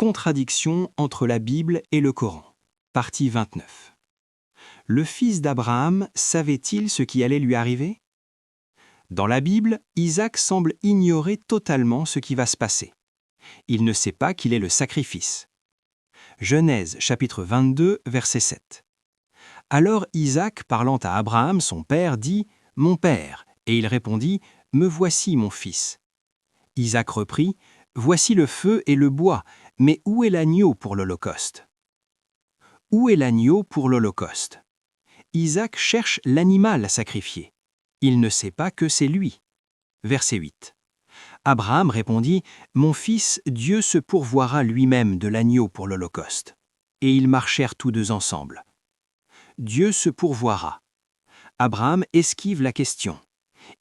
Contradiction entre la Bible et le Coran. Partie 29. Le fils d'Abraham savait-il ce qui allait lui arriver? Dans la Bible, Isaac semble ignorer totalement ce qui va se passer. Il ne sait pas qu'il est le sacrifice. Genèse chapitre 22, verset 7. Alors Isaac, parlant à Abraham, son père, dit « Mon père », et il répondit « Me voici, mon fils ». Isaac reprit « Voici le feu et le bois, mais où est l'agneau pour l'Holocauste » Où est l'agneau pour l'Holocauste? Isaac cherche l'animal à sacrifier. Il ne sait pas que c'est lui. Verset 8. Abraham répondit « Mon fils, Dieu se pourvoira lui-même de l'agneau pour l'Holocauste. » Et ils marchèrent tous deux ensemble. Dieu se pourvoira. Abraham esquive la question.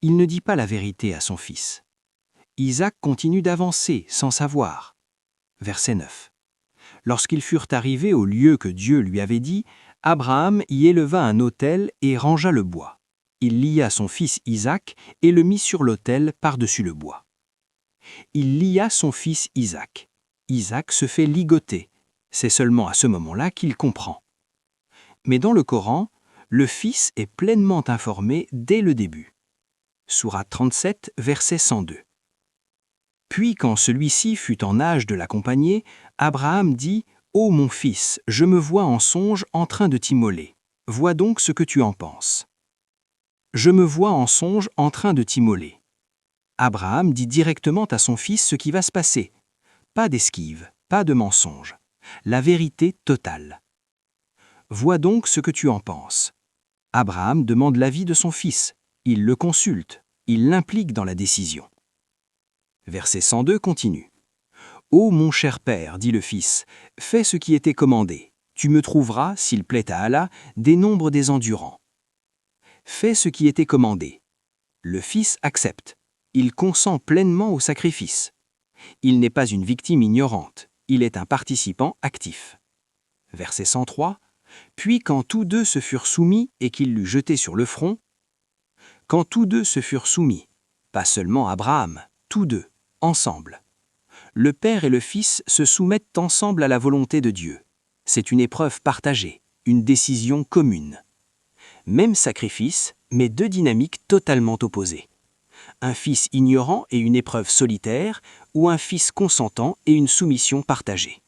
Il ne dit pas la vérité à son fils. Isaac continue d'avancer sans savoir. Verset 9. Lorsqu'ils furent arrivés au lieu que Dieu lui avait dit, Abraham y éleva un autel et rangea le bois. Il lia son fils Isaac et le mit sur l'autel par-dessus le bois. Il lia son fils Isaac. Isaac se fait ligoter. C'est seulement à ce moment-là qu'il comprend. Mais dans le Coran, le fils est pleinement informé dès le début. Sourate 37, verset 102. Puis quand celui-ci fut en âge de l'accompagner, Abraham dit « Ô mon fils, je me vois en songe en train de t'immoler. Vois donc ce que tu en penses. » Je me vois en songe en train de t'immoler. Abraham dit directement à son fils ce qui va se passer. Pas d'esquive, pas de mensonge. La vérité totale. Vois donc ce que tu en penses. Abraham demande l'avis de son fils. Il le consulte. Il l'implique dans la décision. Verset 102 continue. « Ô mon cher père, dit le fils, fais ce qui était commandé. Tu me trouveras, s'il plaît à Allah, des nombres des endurants. » Fais ce qui était commandé. Le fils accepte. Il consent pleinement au sacrifice. Il n'est pas une victime ignorante. Il est un participant actif. Verset 103. Puis quand tous deux se furent soumis et qu'il l'eut jeté sur le front, quand tous deux se furent soumis, pas seulement Abraham, tous deux, ensemble. Le père et le fils se soumettent ensemble à la volonté de Dieu. C'est une épreuve partagée, une décision commune. Même sacrifice, mais deux dynamiques totalement opposées. Un fils ignorant et une épreuve solitaire, ou un fils consentant et une soumission partagée.